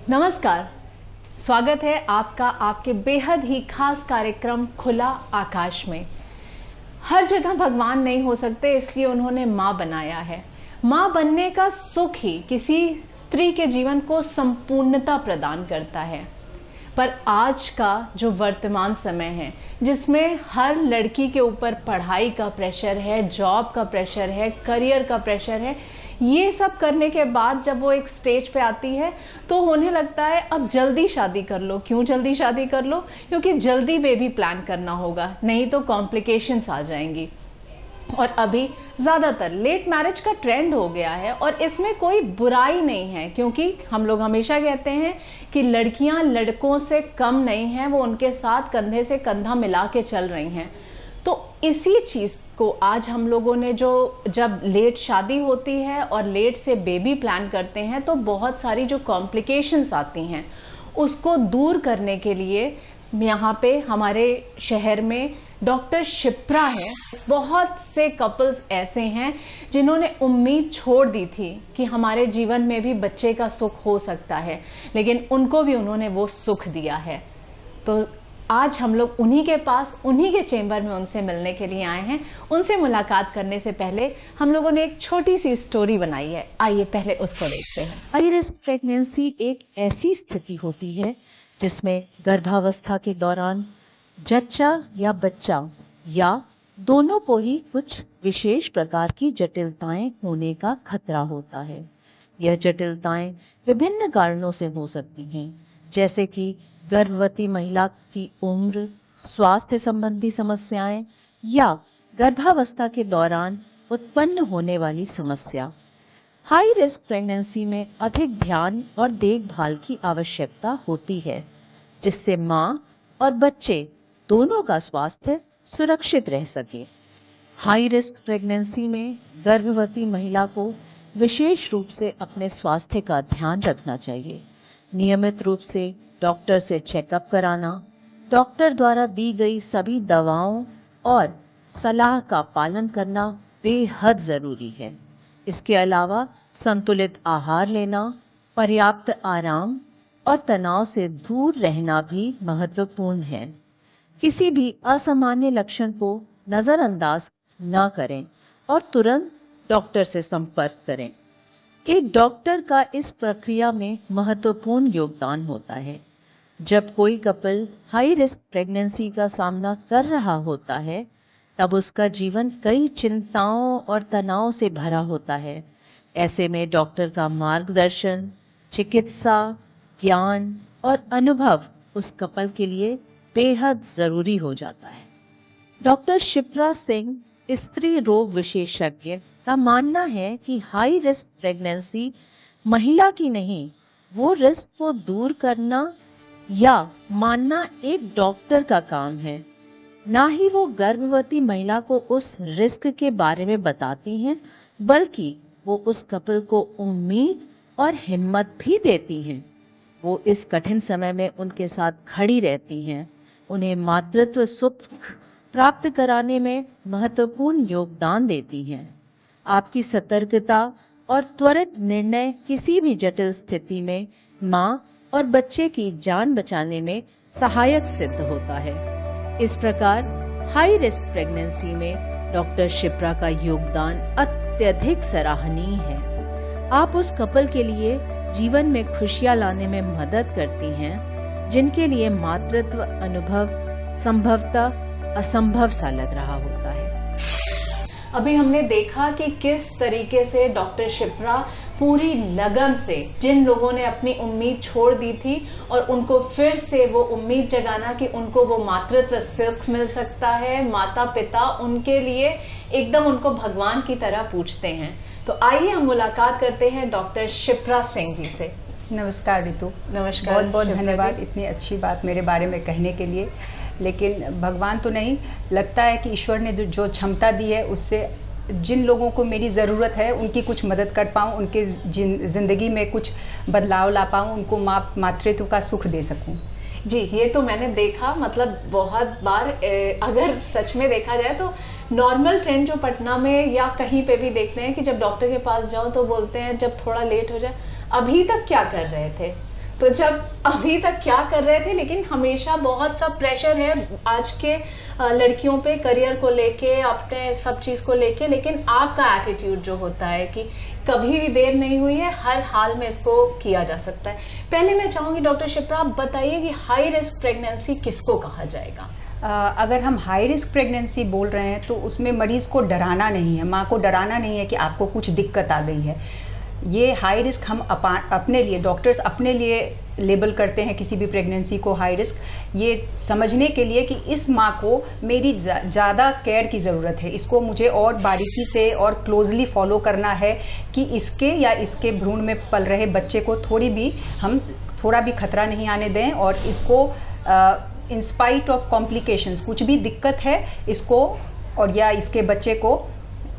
नमस्कार, स्वागत है आपका आपके बेहद ही खास कार्यक्रम खुला आकाश में। हर जगह भगवान नहीं हो सकते, इसलिए उन्होंने माँ बनाया है। माँ बनने का सुख ही किसी स्त्री के जीवन को संपूर्णता प्रदान करता है। पर आज का जो वर्तमान समय है, जिसमें हर लड़की के ऊपर पढ़ाई का प्रेशर है, जॉब का प्रेशर है, करियर का प्रेशर है, ये सब करने के बाद जब वो एक स्टेज पे आती है तो होने लगता है अब जल्दी शादी कर लो। क्यों जल्दी शादी कर लो? क्योंकि जल्दी बेबी प्लान करना होगा, नहीं तो कॉम्प्लिकेशंस आ जाएंगी। और अभी ज़्यादातर लेट मैरिज का ट्रेंड हो गया है और इसमें कोई बुराई नहीं है, क्योंकि हम लोग हमेशा कहते हैं कि लड़कियां लड़कों से कम नहीं हैं, वो उनके साथ कंधे से कंधा मिला के चल रही हैं। तो इसी चीज़ को आज हम लोगों ने जब लेट शादी होती है और लेट से बेबी प्लान करते हैं तो बहुत सारी जो कॉम्प्लिकेशंस आती हैं उसको दूर करने के लिए यहाँ पे हमारे शहर में डॉक्टर शिप्रा है। बहुत से कपल्स ऐसे हैं जिन्होंने उम्मीद छोड़ दी थी कि हमारे जीवन में भी बच्चे का सुख हो सकता है, लेकिन उनको भी उन्होंने वो सुख दिया है। तो आज हम लोग उन्हीं के पास, उन्हीं के चेंबर में उनसे मिलने के लिए आए हैं। उनसे मुलाकात करने से पहले हम लोगों ने एक छोटी सी स्टोरी बनाई है, आइए पहले उसको देखते हैं। हाई रिस्क प्रेगनेंसी एक ऐसी स्थिति होती है जिसमें गर्भावस्था के दौरान जच्चा या बच्चा या दोनों को ही कुछ विशेष प्रकार की जटिलताएं होने का खतरा होता है। यह जटिलताएं विभिन्न कारणों से हो सकती हैं, जैसे कि गर्भवती महिला की उम्र, स्वास्थ्य संबंधी समस्याएं या गर्भावस्था के दौरान उत्पन्न होने वाली समस्या। हाई रिस्क प्रेगनेंसी में अधिक ध्यान और देखभाल की आवश्यकता होती है, जिससे मां और बच्चे दोनों का स्वास्थ्य सुरक्षित रह सके। हाई रिस्क प्रेगनेंसी में गर्भवती महिला को विशेष रूप से अपने स्वास्थ्य का ध्यान रखना चाहिए। नियमित रूप से डॉक्टर से चेकअप कराना, डॉक्टर द्वारा दी गई सभी दवाओं और सलाह का पालन करना बेहद ज़रूरी है। इसके अलावा संतुलित आहार लेना, पर्याप्त आराम और तनाव से दूर रहना भी महत्वपूर्ण है। किसी भी असामान्य लक्षण को नज़रअंदाज न करें और तुरंत डॉक्टर से संपर्क करें। एक डॉक्टर का इस प्रक्रिया में महत्वपूर्ण योगदान होता है। जब कोई कपल हाई रिस्क प्रेगनेंसी का सामना कर रहा होता है, तब उसका जीवन कई चिंताओं और तनाव से भरा होता है। ऐसे में डॉक्टर का मार्गदर्शन, चिकित्सा, ज्ञान और अनुभव उस कपल के लिए बेहद ज़रूरी हो जाता है। डॉक्टर शिप्रा सिंह, स्त्री रोग विशेषज्ञ, का मानना है कि हाई रिस्क प्रेगनेंसी महिला की नहीं, वो रिस्क को दूर करना या मानना एक डॉक्टर का काम है। ना ही वो गर्भवती महिला को उस रिस्क के बारे में बताती हैं, बल्कि वो उस कपल को उम्मीद और हिम्मत भी देती हैं। वो इस कठिन समय में उनके साथ खड़ी रहती हैं, उन्हें मातृत्व सुख प्राप्त कराने में महत्वपूर्ण योगदान देती हैं। आपकी सतर्कता और त्वरित निर्णय किसी भी जटिल स्थिति में मां और बच्चे की जान बचाने में सहायक सिद्ध होता है। इस प्रकार हाई रिस्क प्रेगनेंसी में डॉक्टर शिप्रा का योगदान अत्यधिक सराहनीय है। आप उस कपल के लिए जीवन में खुशियां लाने में मदद करती हैं, जिनके लिए मातृत्व अनुभव संभवतः असंभव सा लग रहा होता है। अभी हमने देखा कि किस तरीके से डॉक्टर शिप्रा पूरी लगन से जिन लोगों ने अपनी उम्मीद छोड़ दी थी और उनको फिर से वो उम्मीद जगाना कि उनको वो मातृत्व सुख मिल सकता है, माता पिता उनके लिए एकदम उनको भगवान की तरह पूजते हैं। तो आइए हम मुलाकात करते हैं डॉक्टर शिप्रा सिंह जी से। नमस्कार रितु। नमस्कार। बहुत बहुत धन्यवाद इतनी अच्छी बात मेरे बारे में कहने के लिए। लेकिन भगवान तो नहीं, लगता है कि ईश्वर ने जो क्षमता दी है उससे जिन लोगों को मेरी ज़रूरत है उनकी कुछ मदद कर पाऊँ, उनके ज़िंदगी में कुछ बदलाव ला पाऊँ, उनको मातृत्व का सुख दे सकूँ। जी, ये तो मैंने देखा, मतलब बहुत बार अगर सच में देखा जाए तो नॉर्मल ट्रेंड जो पटना में या कहीं पे भी देखते हैं कि जब डॉक्टर के पास जाओ तो बोलते हैं जब थोड़ा लेट हो जाए, अभी तक क्या कर रहे थे। तो जब अभी तक क्या कर रहे थे, लेकिन हमेशा बहुत सा प्रेशर है आज के लड़कियों पे करियर को लेके, अपने सब चीज को लेके, लेकिन आपका एटीट्यूड जो होता है कि कभी भी देर नहीं हुई है, हर हाल में इसको किया जा सकता है। पहले मैं चाहूंगी डॉक्टर शिप्रा, आप बताइए कि हाई रिस्क प्रेगनेंसी किसको कहा जाएगा? अगर हम हाई रिस्क प्रेगनेंसी बोल रहे हैं तो उसमें मरीज को डराना नहीं है, माँ को डराना नहीं है कि आपको कुछ दिक्कत आ गई है। ये हाई रिस्क हम अपने लिए, डॉक्टर्स अपने लिए लेबल करते हैं किसी भी प्रेगनेंसी को हाई रिस्क, ये समझने के लिए कि इस माँ को मेरी ज़्यादा केयर की ज़रूरत है, इसको मुझे और बारीकी से और क्लोजली फॉलो करना है कि इसके या इसके भ्रूण में पल रहे बच्चे को थोड़ा भी खतरा नहीं आने दें, और इसको इन स्पाइट ऑफ कॉम्प्लिकेशंस, कुछ भी दिक्कत है इसको और या इसके बच्चे को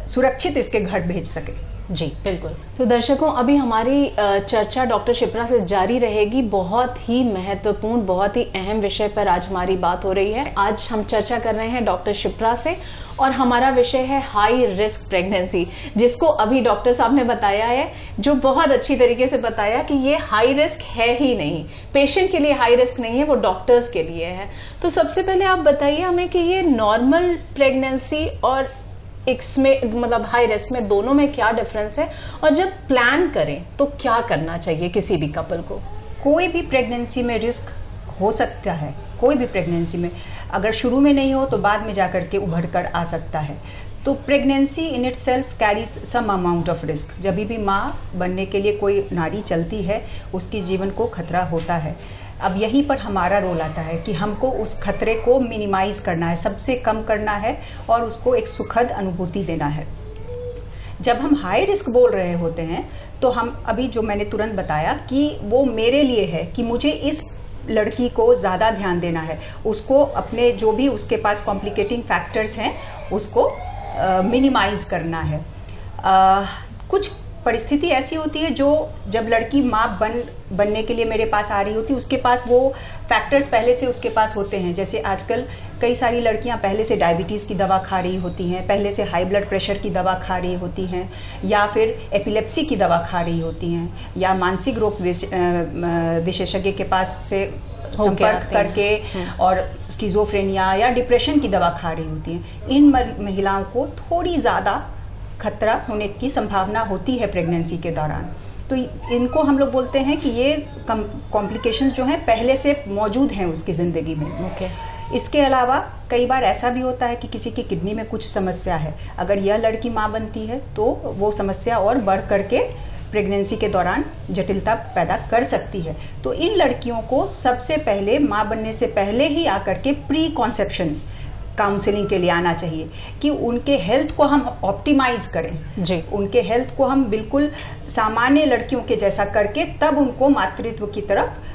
सुरक्षित इसके घर भेज सके। जी बिल्कुल। तो दर्शकों, अभी हमारी चर्चा डॉक्टर शिप्रा से जारी रहेगी। बहुत ही महत्वपूर्ण, बहुत ही अहम विषय पर आज हमारी बात हो रही है। आज हम चर्चा कर रहे हैं डॉक्टर शिप्रा से, और हमारा विषय है हाई रिस्क प्रेगनेंसी, जिसको अभी डॉक्टर साहब ने बताया है, जो बहुत अच्छी तरीके से बताया कि ये हाई रिस्क है ही नहीं, पेशेंट के लिए हाई रिस्क नहीं है, वो डॉक्टर्स के लिए है। तो सबसे पहले आप बताइए हमें कि ये नॉर्मल प्रेगनेंसी और इसमें, मतलब हाई रिस्क में, दोनों में क्या डिफरेंस है, और जब प्लान करें तो क्या करना चाहिए किसी भी कपल को? कोई भी प्रेगनेंसी में रिस्क हो सकता है, कोई भी प्रेगनेंसी में, अगर शुरू में नहीं हो तो बाद में जाकर के उभर कर आ सकता है। तो pregnancy in itself carries some amount of risk. जब भी माँ बनने के लिए कोई नारी चलती है, उसके जीवन को खतरा होता है। अब यहीं पर हमारा रोल आता है कि हमको उस खतरे को मिनिमाइज करना है, सबसे कम करना है, और उसको एक सुखद अनुभूति देना है। जब हम हाई रिस्क बोल रहे होते हैं तो हम अभी जो मैंने तुरंत बताया कि वो मेरे लिए है कि मुझे इस लड़की को ज़्यादा ध्यान देना है, उसको अपने जो भी उसके पास कॉम्प्लिकेटिंग फैक्टर्स हैं उसको मिनिमाइज करना है। कुछ परिस्थिति ऐसी होती है जो जब लड़की माँ बनने के लिए मेरे पास आ रही होती है, उसके पास वो फैक्टर्स पहले से उसके पास होते हैं। जैसे आजकल कई सारी लड़कियां पहले से डायबिटीज़ की दवा खा रही होती हैं, पहले से हाई ब्लड प्रेशर की दवा खा रही होती हैं, या फिर एपिलेप्सी की दवा खा रही होती हैं, या मानसिक रोग विशेषज्ञ के पास से संपर्क करके और स्किज़ोफ्रेनिया या डिप्रेशन की दवा खा रही होती हैं। इन महिलाओं को थोड़ी ज़्यादा खतरा होने की संभावना होती है प्रेगनेंसी के दौरान। तो इनको हम लोग बोलते हैं कि ये कॉम्प्लिकेशंस जो हैं पहले से मौजूद हैं उसकी ज़िंदगी में। इसके अलावा कई बार ऐसा भी होता है कि किसी की किडनी में कुछ समस्या है, अगर यह लड़की माँ बनती है तो वो समस्या और बढ़ करके प्रेगनेंसी के दौरान जटिलता पैदा कर सकती है। तो इन लड़कियों को सबसे पहले माँ बनने से पहले ही आकर के प्री कॉन्सेप्शन काउंसलिंग के लिए आना चाहिए कि उनके हेल्थ को हम ऑप्टिमाइज करें जी, उनके हेल्थ को हम बिल्कुल सामान्य लड़कियों के जैसा करके तब उनको मातृत्व की तरफ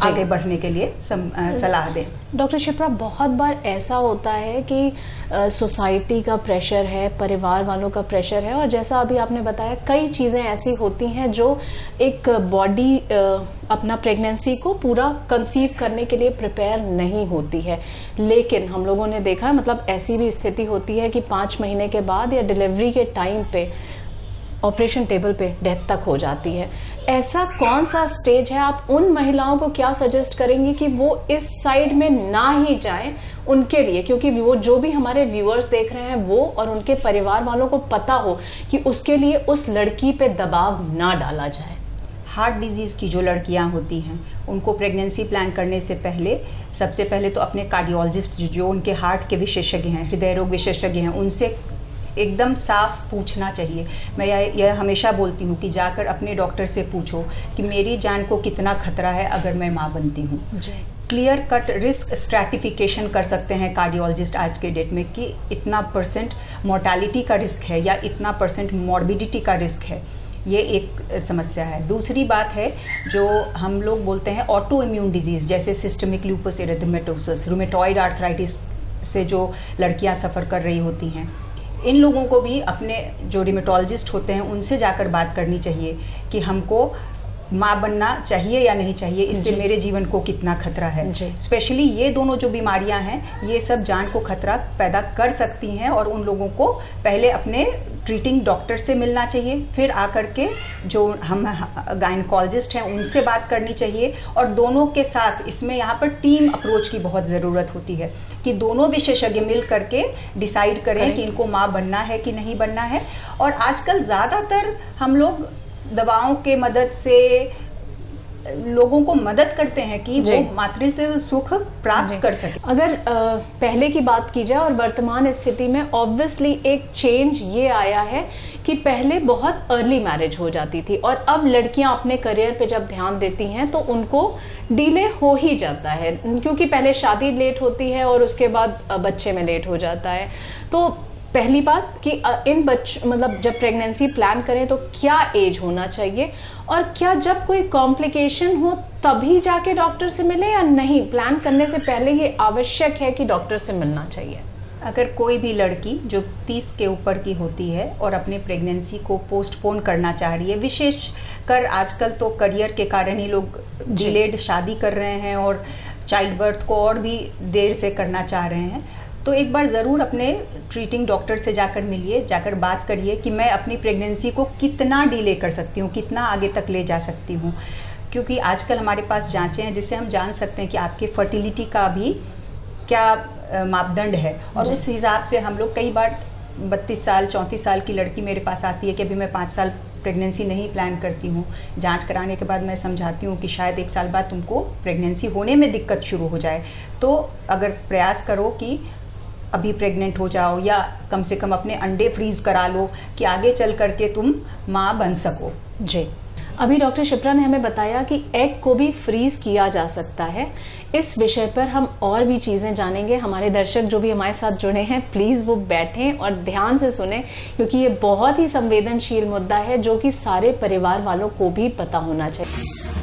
आगे बढ़ने के लिए सलाह दें। डॉक्टर शिप्रा, बहुत बार ऐसा होता है कि सोसाइटी का प्रेशर है, परिवार वालों का प्रेशर है, और जैसा अभी आपने बताया कई चीज़ें ऐसी होती हैं जो एक बॉडी अपना प्रेगनेंसी को पूरा कंसीव करने के लिए प्रिपेयर नहीं होती है। लेकिन हम लोगों ने देखा है, मतलब ऐसी भी स्थिति होती है कि 5 महीने के बाद या डिलीवरी के टाइम पे ऑपरेशन टेबल पे डेथ तक हो जाती है। ऐसा कौन सा स्टेज है, आप उन महिलाओं को क्या सजेस्ट करेंगी कि वो इस साइड में ना ही जाएं उनके लिए, क्योंकि वो जो भी हमारे व्यूअर्स देख रहे हैं वो और उनके परिवार वालों को पता हो कि उसके लिए उस लड़की पे दबाव ना डाला जाए? हार्ट डिजीज़ की जो लड़कियां होती हैं उनको प्रेगनेंसी प्लान करने से पहले सबसे पहले तो अपने कार्डियोलॉजिस्ट जो उनके हार्ट के विशेषज्ञ हैं, हृदय रोग विशेषज्ञ हैं, उनसे एकदम साफ पूछना चाहिए। मैं यह हमेशा बोलती हूँ कि जाकर अपने डॉक्टर से पूछो कि मेरी जान को कितना खतरा है अगर मैं माँ बनती हूँ। क्लियर कट रिस्क स्ट्रैटिफिकेशन कर सकते हैं कार्डियोलॉजिस्ट आज के डेट में कि इतना % मोर्टालिटी का रिस्क है या इतना % मॉर्बिडिटी का रिस्क है। ये एक समस्या है। दूसरी बात है जो हम लोग बोलते हैं ऑटो इम्यून डिजीज़, जैसे सिस्टमिक लूपस एरिथेमेटोसिस, रूमेटॉइड आर्थराइटिस से जो लड़कियां सफ़र कर रही होती हैं, इन लोगों को भी अपने जो रिमेटोलॉजिस्ट होते हैं उनसे जाकर बात करनी चाहिए कि हमको माँ बनना चाहिए या नहीं चाहिए, इससे मेरे जीवन को कितना खतरा है। स्पेशली ये दोनों जो बीमारियां हैं ये सब जान को खतरा पैदा कर सकती हैं, और उन लोगों को पहले अपने ट्रीटिंग डॉक्टर से मिलना चाहिए, फिर आकर के जो हम गायनकोलॉजिस्ट हैं उनसे बात करनी चाहिए। और दोनों के साथ इसमें यहाँ पर टीम अप्रोच की बहुत ज़रूरत होती है कि दोनों विशेषज्ञ मिल करके डिसाइड करें कि इनको माँ बनना है कि नहीं बनना है। और आजकल ज़्यादातर हम लोग दवाओं के मदद से लोगों को मदद करते हैं कि वो मातृत्व सुख प्राप्त कर सके। अगर पहले की बात की जाए और वर्तमान स्थिति में ऑब्वियसली एक चेंज ये आया है कि पहले बहुत अर्ली मैरिज हो जाती थी, और अब लड़कियां अपने करियर पे जब ध्यान देती हैं तो उनको डिले हो ही जाता है, क्योंकि पहले शादी लेट होती है और उसके बाद बच्चे में लेट हो जाता है। तो पहली बात कि इन मतलब जब प्रेगनेंसी प्लान करें तो क्या एज होना चाहिए, और क्या जब कोई कॉम्प्लिकेशन हो तभी जाके डॉक्टर से मिले या नहीं, प्लान करने से पहले ये आवश्यक है कि डॉक्टर से मिलना चाहिए? अगर कोई भी लड़की जो 30 के ऊपर की होती है और अपने प्रेगनेंसी को पोस्टपोन करना चाह रही है, विशेषकर आजकल तो करियर के कारण ही लोग डिलेड शादी कर रहे हैं और चाइल्ड बर्थ को और भी देर से करना चाह रहे हैं, तो एक बार ज़रूर अपने ट्रीटिंग डॉक्टर से जाकर मिलिए, जाकर बात करिए कि मैं अपनी प्रेगनेंसी को कितना डिले कर सकती हूँ, कितना आगे तक ले जा सकती हूँ। क्योंकि आजकल हमारे पास जांचें हैं जिससे हम जान सकते हैं कि आपके फर्टिलिटी का भी क्या मापदंड है, और उस हिसाब से हम लोग कई बार 32 साल 34 साल की लड़की मेरे पास आती है कि अभी मैं 5 साल प्रेगनेंसी नहीं प्लान करती हूँ। जांच कराने के बाद मैं समझाती हूँ कि शायद 1 साल बाद तुमको प्रेगनेंसी होने में दिक्कत शुरू हो जाए, तो अगर प्रयास करो कि अभी प्रेग्नेंट हो जाओ, या कम से कम अपने अंडे फ्रीज करा लो कि आगे चल करके तुम माँ बन सको। जी, अभी डॉक्टर शिप्रा ने हमें बताया कि एग को भी फ्रीज किया जा सकता है। इस विषय पर हम और भी चीज़ें जानेंगे। हमारे दर्शक जो भी हमारे साथ जुड़े हैं प्लीज़ वो बैठें और ध्यान से सुने, क्योंकि ये बहुत ही संवेदनशील मुद्दा है जो कि सारे परिवार वालों को भी पता होना चाहिए।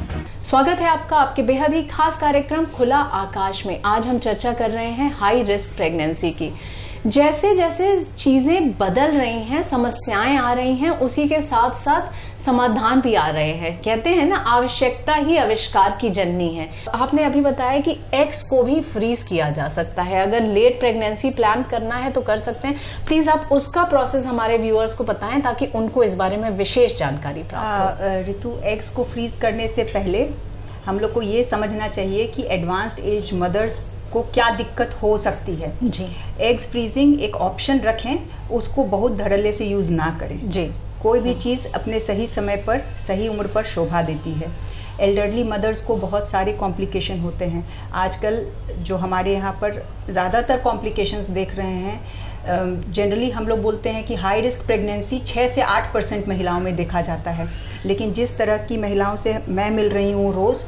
स्वागत है आपका आपके बेहद ही खास कार्यक्रम खुला आकाश में। आज हम चर्चा कर रहे हैं हाई रिस्क प्रेगनेंसी की। जैसे जैसे चीज़ें बदल रही हैं, समस्याएं आ रही हैं, उसी के साथ साथ समाधान भी आ रहे हैं। कहते हैं ना, आवश्यकता ही आविष्कार की जननी है। आपने अभी बताया कि एग्स को भी फ्रीज किया जा सकता है, अगर लेट प्रेगनेंसी प्लान करना है तो कर सकते हैं। प्लीज़ आप उसका प्रोसेस हमारे व्यूअर्स को बताएं ताकि उनको इस बारे में विशेष जानकारी प्राप्त हो। ऋतु, एग्स को फ्रीज करने से पहले हम लोग को ये समझना चाहिए कि एडवांस्ड एज मदर्स को क्या दिक्कत हो सकती है। जी, एग्स फ्रीजिंग एक ऑप्शन रखें, उसको बहुत धड़ल्ले से यूज़ ना करें। जी, कोई भी चीज़ अपने सही समय पर सही उम्र पर शोभा देती है। एल्डरली मदर्स को बहुत सारे कॉम्प्लिकेशन होते हैं। आजकल जो हमारे यहाँ पर ज़्यादातर कॉम्प्लिकेशंस देख रहे हैं, जनरली हम लोग बोलते हैं कि हाई रिस्क प्रेगनेंसी 6 से 8% महिलाओं में देखा जाता है, लेकिन जिस तरह की महिलाओं से मैं मिल रही हूँ रोज़,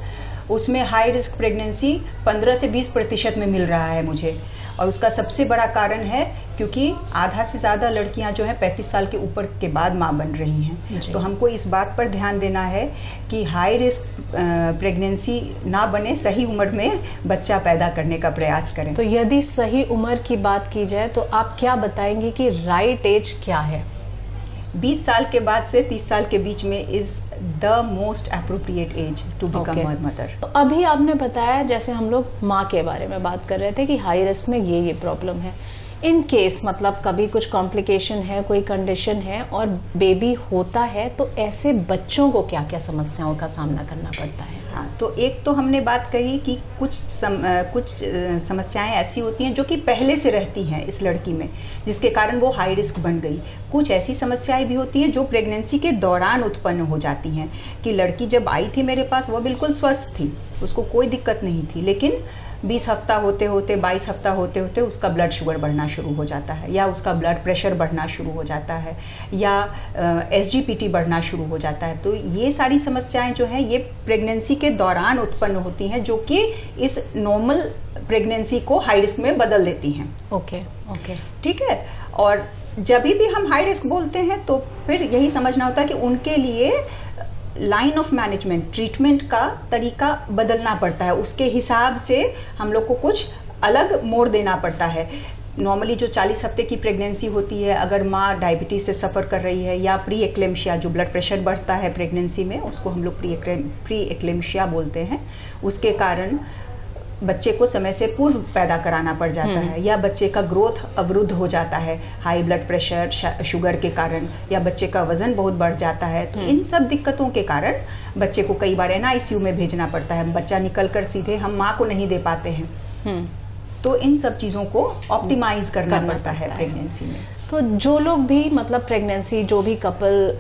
उसमें हाई रिस्क प्रेगनेंसी 15 से 20% में मिल रहा है मुझे। और उसका सबसे बड़ा कारण है क्योंकि आधा से ज़्यादा लड़कियां जो हैं 35 साल के ऊपर के बाद माँ बन रही हैं। तो हमको इस बात पर ध्यान देना है कि हाई रिस्क प्रेगनेंसी ना बने, सही उम्र में बच्चा पैदा करने का प्रयास करें। तो यदि सही उम्र की बात की जाए तो आप क्या बताएंगे कि राइट एज क्या है? 20 साल के बाद से 30 साल के बीच में is the most appropriate age to become mother. तो अभी आपने बताया, जैसे हम लोग माँ के बारे में बात कर रहे थे कि हाई रिस्क में ये प्रॉब्लम है। इन केस मतलब कभी कुछ कॉम्प्लिकेशन है, कोई कंडीशन है और बेबी होता है, तो ऐसे बच्चों को क्या क्या समस्याओं का सामना करना पड़ता है? हाँ, तो एक तो हमने बात कही कि कुछ समस्याएं ऐसी होती हैं जो कि पहले से रहती हैं इस लड़की में, जिसके कारण वो हाई रिस्क बन गई। कुछ ऐसी समस्याएं भी होती हैं जो प्रेगनेंसी के दौरान उत्पन्न हो जाती हैं कि लड़की जब आई थी मेरे पास वो बिल्कुल स्वस्थ थी, उसको कोई दिक्कत नहीं थी, लेकिन 20 हफ्ता होते होते 22 हफ्ता होते होते उसका ब्लड शुगर बढ़ना शुरू हो जाता है, या उसका ब्लड प्रेशर बढ़ना शुरू हो जाता है, या SGPT बढ़ना शुरू हो जाता है। तो ये सारी समस्याएं जो हैं ये प्रेगनेंसी के दौरान उत्पन्न होती हैं, जो कि इस नॉर्मल प्रेगनेंसी को हाई रिस्क में बदल देती हैं। ओके, ठीक है। और जब भी हम हाई रिस्क बोलते हैं तो फिर यही समझना होता है कि उनके लिए लाइन ऑफ मैनेजमेंट, ट्रीटमेंट का तरीका बदलना पड़ता है, उसके हिसाब से हम लोग को कुछ अलग मोड़ देना पड़ता है। नॉर्मली जो 40 हफ्ते की प्रेगनेंसी होती है, अगर माँ डायबिटीज से सफ़र कर रही है या प्री एक्लेम्शिया, जो ब्लड प्रेशर बढ़ता है प्रेगनेंसी में, उसको हम लोग प्री एक्लेम्शिया बोलते हैं, उसके कारण बच्चे को समय से पूर्व पैदा कराना पड़ जाता है, या बच्चे का ग्रोथ अवरुद्ध हो जाता है हाई ब्लड प्रेशर, शुगर के कारण, या बच्चे का वजन बहुत बढ़ जाता है, तो इन सब दिक्कतों के कारण बच्चे को कई बार NICU में भेजना पड़ता है। बच्चा निकल कर सीधे हम माँ को नहीं दे पाते हैं। तो इन सब चीज़ों को ऑप्टिमाइज करना पड़ता है प्रेगनेंसी में। तो जो लोग भी मतलब प्रेगनेंसी, जो भी कपल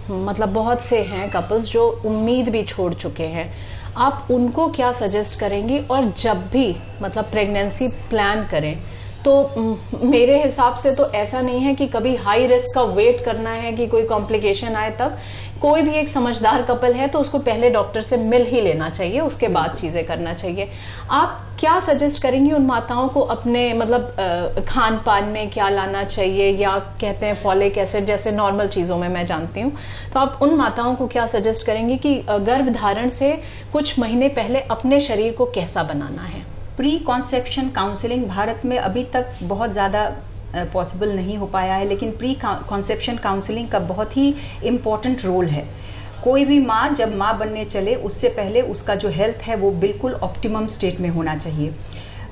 मतलब बहुत से हैं कपल्स जो उम्मीद भी छोड़ चुके हैं, आप उनको क्या सजेस्ट करेंगी? और जब भी मतलब प्रेगनेंसी प्लान करें तो मेरे हिसाब से तो ऐसा नहीं है कि कभी हाई रिस्क का वेट करना है कि कोई कॉम्प्लिकेशन आए तब। कोई भी एक समझदार कपल है तो उसको पहले डॉक्टर से मिल ही लेना चाहिए, उसके बाद चीज़ें करना चाहिए। आप क्या सजेस्ट करेंगी उन माताओं को अपने मतलब खान पान में क्या लाना चाहिए, या कहते हैं फॉलिक एसिड जैसे नॉर्मल चीज़ों में मैं जानती हूँ, तो आप उन माताओं को क्या सजेस्ट करेंगी कि गर्भधारण से कुछ महीने पहले अपने शरीर को कैसा बनाना है? प्री कॉन्सेप्शन काउंसलिंग भारत में अभी तक बहुत ज़्यादा पॉसिबल नहीं हो पाया है, लेकिन प्री कॉन्सेप्शन काउंसलिंग का बहुत ही इम्पॉर्टेंट रोल है। कोई भी माँ जब माँ बनने चले उससे पहले उसका जो हेल्थ है वो बिल्कुल ऑप्टिमम स्टेट में होना चाहिए।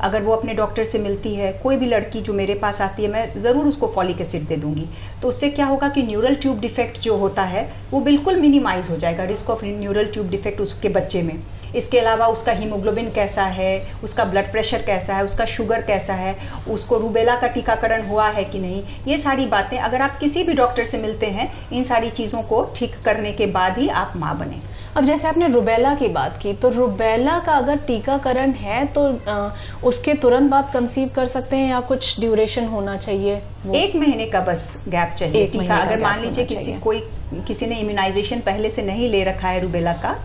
अगर वो अपने डॉक्टर से मिलती है, कोई भी लड़की जो मेरे पास आती है, मैं ज़रूर उसको फॉलिक एसिड दे दूंगी। तो उससे क्या होगा कि न्यूरल ट्यूब डिफेक्ट जो होता है वो बिल्कुल मिनिमाइज हो जाएगा, risk of neural tube defect उसके बच्चे में। इसके अलावा उसका हीमोग्लोबिन कैसा है, उसका ब्लड प्रेशर कैसा है, उसका शुगर कैसा है, उसको रूबेला का टीकाकरण हुआ है कि नहीं, ये सारी बातें अगर आप किसी भी डॉक्टर से मिलते हैं, इन सारी चीज़ों को ठीक करने के बाद ही आप माँ बने। अब जैसे आपने रुबेला की बात की, तो रुबेला का अगर टीकाकरण है तो उसके तुरंत बाद कंसीव कर सकते हैं या कुछ ड्यूरेशन होना चाहिए? 1 महीने का बस गैप चाहिए टीका। अगर मान लीजिए किसी ने इम्यूनाइजेशन पहले से नहीं ले रखा है रुबेला का,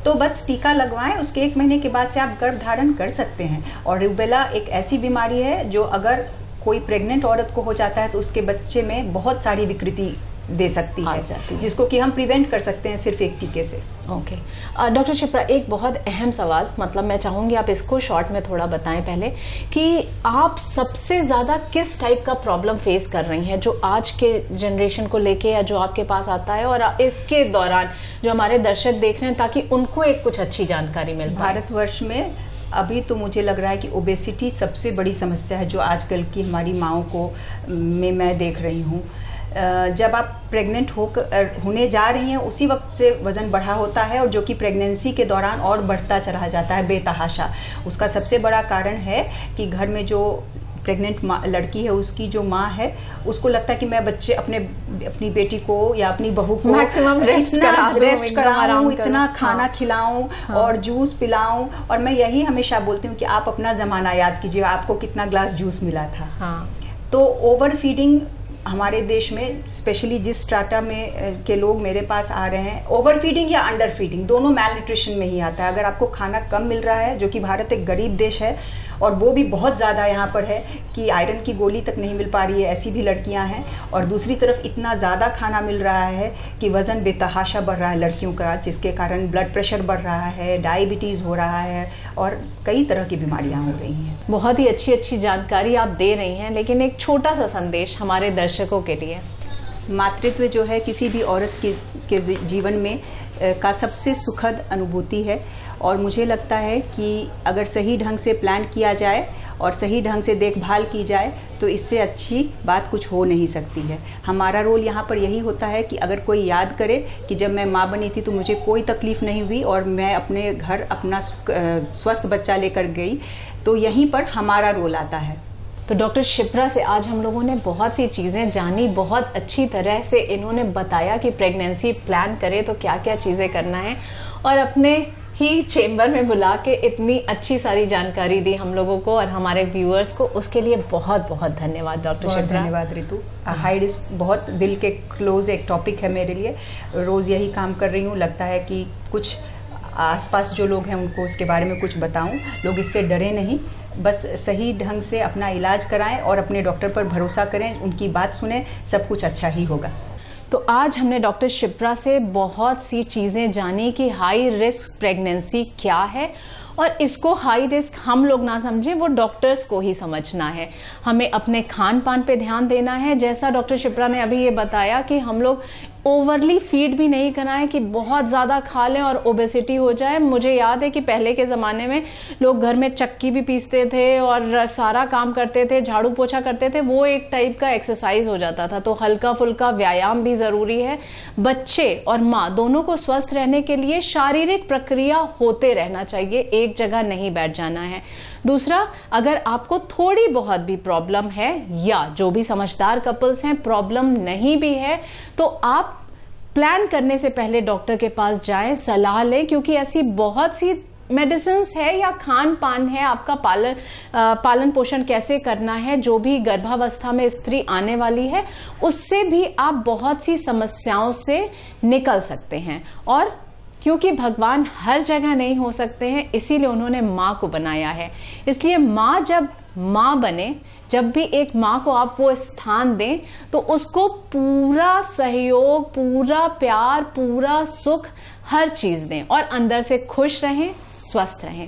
तो बस टीका लगवाएं, उसके 1 महीने के बाद से आप गर्भ धारण कर सकते हैं। और रुबेला एक ऐसी बीमारी है जो अगर कोई प्रेग्नेंट औरत को हो जाता है तो उसके बच्चे में बहुत सारी विकृति दे सकती है, जिसको कि हम प्रिवेंट कर सकते हैं सिर्फ एक टीके से। ओके डॉक्टर शिप्रा, एक बहुत अहम सवाल, मतलब मैं चाहूँगी आप इसको शॉर्ट में थोड़ा बताएं पहले, कि आप सबसे ज़्यादा किस टाइप का प्रॉब्लम फेस कर रही हैं जो आज के जनरेशन को लेके या जो आपके पास आता है, और इसके दौरान जो हमारे दर्शक देख रहे हैं ताकि उनको एक कुछ अच्छी जानकारी मिल पाए। भारतवर्ष में अभी तो मुझे लग रहा है कि ओबेसिटी सबसे बड़ी समस्या है जो आजकल की हमारी माँओं को मैं देख रही हूँ। जब आप प्रेग्नेंट होने जा रही हैं उसी वक्त से वज़न बढ़ा होता है, और जो कि प्रेगनेंसी के दौरान और बढ़ता चला जाता है बेतहाशा। उसका सबसे बड़ा कारण है कि घर में जो प्रेग्नेंट लड़की है, उसकी जो माँ है, उसको लगता है कि मैं बच्चे अपनी बेटी को या अपनी बहू को मैक्सिमम रेस्ट कराऊं, इतना खाना खिलाऊं और जूस पिलाऊं। और मैं यही हमेशा बोलती हूँ कि आप अपना ज़माना याद कीजिए, आपको कितना ग्लास जूस मिला था। तो ओवर फीडिंग हमारे देश में, स्पेशली जिस स्ट्राटा में के लोग मेरे पास आ रहे हैं, ओवर फीडिंग या अंडर फीडिंग दोनों मैल न्यूट्रिशन में ही आता है। अगर आपको खाना कम मिल रहा है, जो कि भारत एक गरीब देश है और वो भी बहुत ज़्यादा यहाँ पर है कि आयरन की गोली तक नहीं मिल पा रही है, ऐसी भी लड़कियाँ हैं, और दूसरी तरफ इतना ज़्यादा खाना मिल रहा है कि वज़न बेतहाशा बढ़ रहा है लड़कियों का, जिसके कारण ब्लड प्रेशर बढ़ रहा है, डायबिटीज़ हो रहा है और कई तरह की बीमारियाँ हो रही हैं। बहुत ही अच्छी जानकारी आप दे रही हैं, लेकिन एक छोटा सा संदेश हमारे दर्शकों के लिए। मातृत्व जो है किसी भी औरत के जीवन में का सबसे सुखद अनुभूति है, और मुझे लगता है कि अगर सही ढंग से प्लान किया जाए और सही ढंग से देखभाल की जाए तो इससे अच्छी बात कुछ हो नहीं सकती है। हमारा रोल यहाँ पर यही होता है कि अगर कोई याद करे कि जब मैं माँ बनी थी तो मुझे कोई तकलीफ़ नहीं हुई और मैं अपने घर अपना स्वस्थ बच्चा लेकर गई, तो यहीं पर हमारा रोल आता है। तो डॉक्टर शिप्रा से आज हम लोगों ने बहुत सी चीज़ें जानी, बहुत अच्छी तरह से इन्होंने बताया कि प्रेगनेंसी प्लान करें तो क्या क्या चीज़ें करना है, और अपने ही चेंबर में बुला के इतनी अच्छी सारी जानकारी दी हम लोगों को और हमारे व्यूअर्स को। उसके लिए बहुत बहुत धन्यवाद डॉक्टर शिप्रा। धन्यवाद रितु। हाई रिस्क बहुत दिल के क्लोज एक टॉपिक है मेरे लिए, रोज़ यही काम कर रही हूँ। लगता है कि कुछ आसपास जो लोग हैं उनको उसके बारे में कुछ बताऊं। लोग इससे डरे नहीं, बस सही ढंग से अपना इलाज कराएं और अपने डॉक्टर पर भरोसा करें, उनकी बात सुने, सब कुछ अच्छा ही होगा। तो आज हमने डॉक्टर शिप्रा से बहुत सी चीज़ें जानी कि हाई रिस्क प्रेगनेंसी क्या है और इसको हाई रिस्क हम लोग ना समझें, वो डॉक्टर्स को ही समझना है। हमें अपने खान पान पे ध्यान देना है, जैसा डॉक्टर शिप्रा ने अभी ये बताया कि हम लोग ओवरली फीड भी नहीं कराएं कि बहुत ज़्यादा खा लें और ओबेसिटी हो जाए। मुझे याद है कि पहले के ज़माने में लोग घर में चक्की भी पीसते थे और सारा काम करते थे, झाड़ू पोछा करते थे, वो एक टाइप का एक्सरसाइज हो जाता था। तो हल्का फुल्का व्यायाम भी ज़रूरी है। बच्चे और माँ दोनों को स्वस्थ रहने के लिए शारीरिक प्रक्रिया होते रहना चाहिए, एक जगह नहीं बैठ जाना है। दूसरा, अगर आपको थोड़ी बहुत भी प्रॉब्लम है या जो भी समझदार कपल्स हैं प्रॉब्लम नहीं भी है, तो आप प्लान करने से पहले डॉक्टर के पास जाएं, सलाह लें, क्योंकि ऐसी बहुत सी मेडिसिन्स है या खान पान है, आपका पालन पोषण कैसे करना है, जो भी गर्भावस्था में स्त्री आने वाली है उससे भी आप बहुत सी समस्याओं से निकल सकते हैं। और क्योंकि भगवान हर जगह नहीं हो सकते हैं, इसीलिए उन्होंने माँ को बनाया है। इसलिए माँ जब माँ बने, जब भी एक माँ को आप वो स्थान दें, तो उसको पूरा सहयोग, पूरा प्यार, पूरा सुख, हर चीज़ दें और अंदर से खुश रहें, स्वस्थ रहें।